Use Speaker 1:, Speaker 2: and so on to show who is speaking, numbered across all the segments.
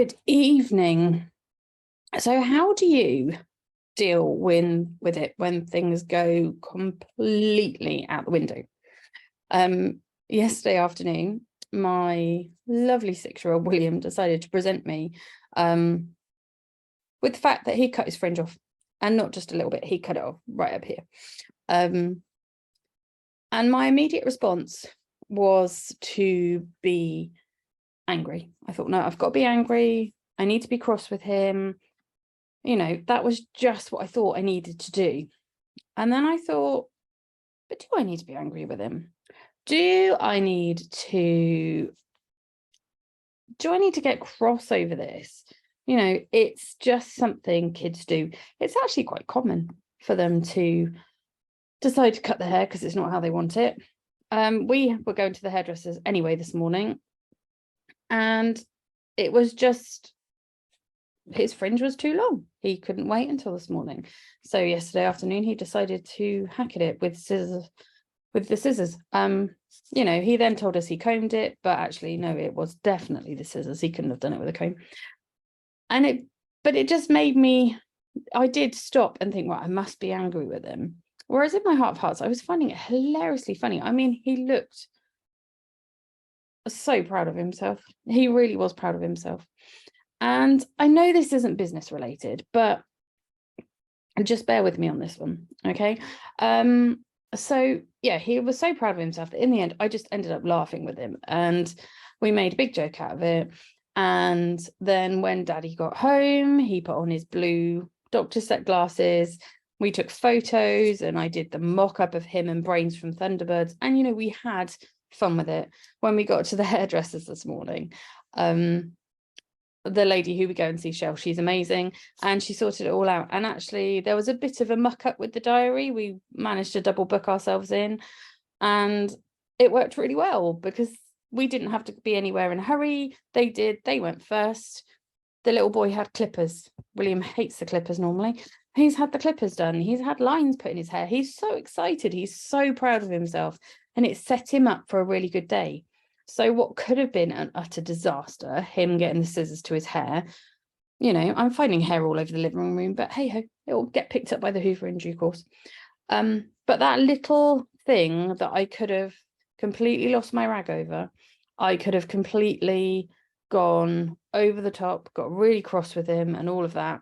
Speaker 1: Good evening. So how do you deal with it when things go completely out the window? Yesterday afternoon, my lovely 6-year-old William decided to present me with the fact that he cut his fringe off, and not just a little bit, he cut it off right up here. And my immediate response was to be angry. I thought, no, I've got to be angry. I need to be cross with him. You know, that was just what I thought I needed to do. And then I thought, but do I need to be angry with him? Do I need to get cross over this? You know, it's just something kids do. It's actually quite common for them to decide to cut their hair because it's not how they want it. We were going to the hairdressers anyway this morning, and it was just, his fringe was too long. He couldn't wait until this morning. So yesterday afternoon, he decided to hack at it with the scissors. You know, he then told us he combed it, but actually, no, it was definitely the scissors. He couldn't have done it with a comb. But it just made me, I did stop and think, well, I must be angry with him. Whereas in my heart of hearts, I was finding it hilariously funny. I mean, he looked so proud of himself. He really was proud of himself. And I know this isn't business related, but just bear with me on this one, okay? So yeah, he was so proud of himself that in the end, I just ended up laughing with him, and we made a big joke out of it. And then when Daddy got home, he put on his blue doctor set glasses. We took photos, and I did the mock-up of him and Brains from Thunderbirds. And, you know, we had fun with it. When we got to the hairdressers this morning, the lady who we go and see, Shell, she's amazing, and she sorted it all out. And actually there was a bit of a muck up with the diary. We managed to double book ourselves in, and it worked really well because we didn't have to be anywhere in a hurry. They went first. The little boy had clippers. William hates the clippers normally. He's had the clippers done. He's had lines put in his hair. He's so excited. He's so proud of himself, and it set him up for a really good day. So what could have been an utter disaster, him getting the scissors to his hair, you know, I'm finding hair all over the living room, but hey ho, it will get picked up by the Hoover in due course. But that little thing that I could have completely lost my rag over, I could have completely gone over the top, got really cross with him and all of that.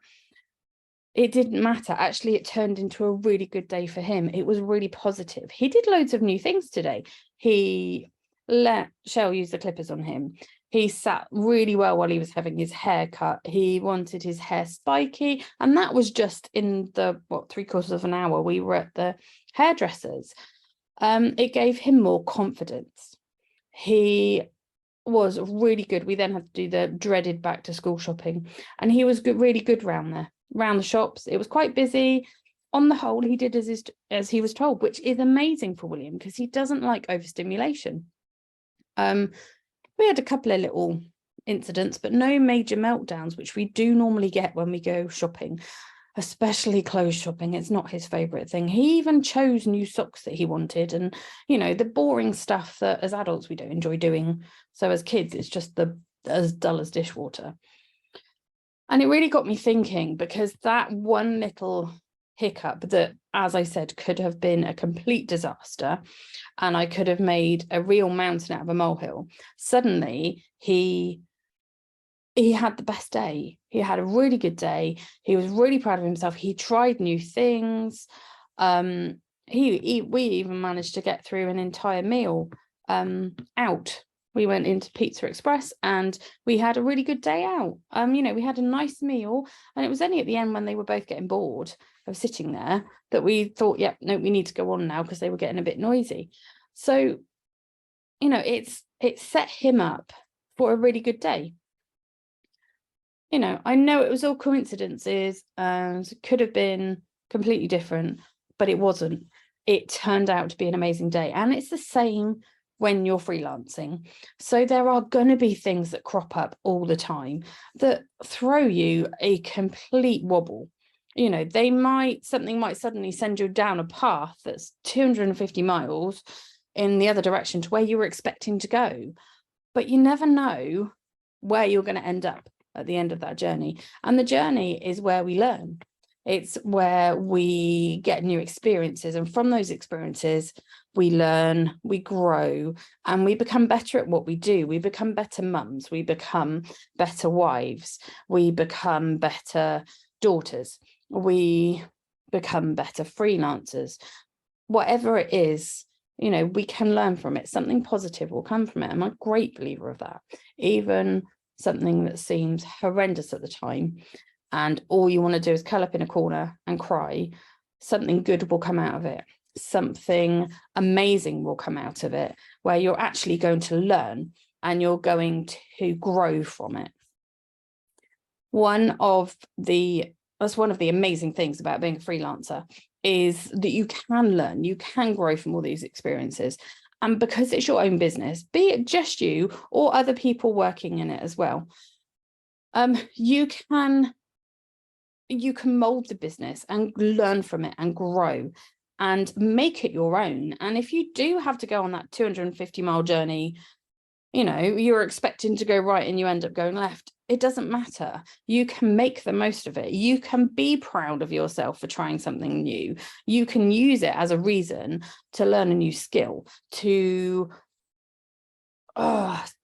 Speaker 1: It didn't matter. Actually, it turned into a really good day for him. It was really positive. He did loads of new things today. He let Shell use the clippers on him. He sat really well while he was having his hair cut. He wanted his hair spiky, and that was just in the 3/4 of an hour we were at the hairdressers. It gave him more confidence. He was really good. We then had to do the dreaded back to school shopping, and he was good, really good round the shops. It was quite busy. On the whole, he did as he was told, which is amazing for William because he doesn't like overstimulation. We had a couple of little incidents, but no major meltdowns, which we do normally get when we go shopping, especially clothes shopping. It's not his favorite thing. He even chose new socks that he wanted, and you know, the boring stuff that as adults we don't enjoy doing. So as kids, it's just as dull as dishwater. And it really got me thinking, because that one little hiccup that, as I said, could have been a complete disaster, and I could have made a real mountain out of a molehill. Suddenly he had the best day. He had a really good day. He was really proud of himself. He tried new things. We even managed to get through an entire meal out. We went into Pizza Express and we had a really good day out. You know, we had a nice meal, and it was only at the end when they were both getting bored of sitting there that we thought, yeah, no, we need to go on now, because they were getting a bit noisy. So, you know, it set him up for a really good day. You know, I know it was all coincidences and could have been completely different, but it wasn't. It turned out to be an amazing day. And it's the same when you're freelancing. So there are going to be things that crop up all the time that throw you a complete wobble. You know, something might suddenly send you down a path that's 250 miles in the other direction to where you were expecting to go, but you never know where you're going to end up. at the end of that journey. And the journey is where we learn. It's where we get new experiences. And from those experiences, we learn, we grow, and we become better at what we do. We become better mums. We become better wives. We become better daughters. We become better freelancers. Whatever it is, you know, we can learn from it. Something positive will come from it. I'm a great believer of that. Even something that seems horrendous at the time, and all you want to do is curl up in a corner and cry, something good will come out of it. Something amazing will come out of it, where you're actually going to learn and you're going to grow from it. That's one of the amazing things about being a freelancer, is that you can learn, you can grow from all these experiences. And because it's your own business, be it just you or other people working in it as well, you can mold the business and learn from it and grow and make it your own. And if you do have to go on that 250-mile journey, you know, you're expecting to go right and you end up going left, it doesn't matter. You can make the most of it. You can be proud of yourself for trying something new. You can use it as a reason to learn a new skill, to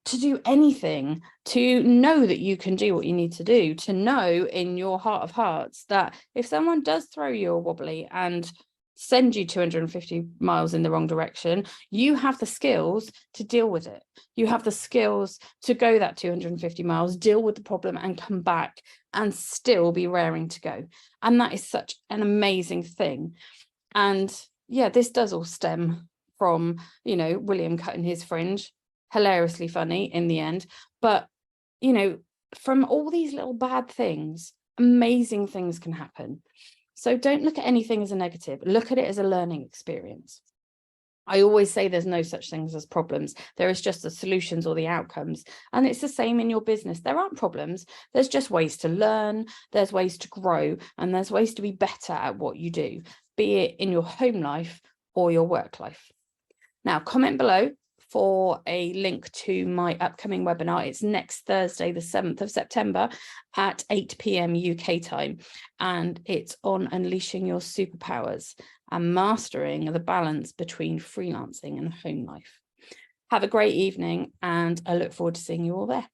Speaker 1: do anything, to know that you can do what you need to do, to know in your heart of hearts that if someone does throw you a wobbly and send you 250 miles in the wrong direction, you have the skills to deal with it. You have the skills to go that 250 miles, deal with the problem and come back and still be raring to go. And that is such an amazing thing. And yeah, this does all stem from, you know, William cutting his fringe, hilariously funny in the end. But, you know, from all these little bad things, amazing things can happen. So don't look at anything as a negative. Look at it as a learning experience. I always say there's no such things as problems. There is just the solutions or the outcomes. And it's the same in your business. There aren't problems. There's just ways to learn. There's ways to grow. And there's ways to be better at what you do, be it in your home life or your work life. Now, comment below for a link to my upcoming webinar. It's next Thursday, the 7th of September at 8 p.m. UK time. And it's on unleashing your superpowers and mastering the balance between freelancing and home life. Have a great evening, and I look forward to seeing you all there.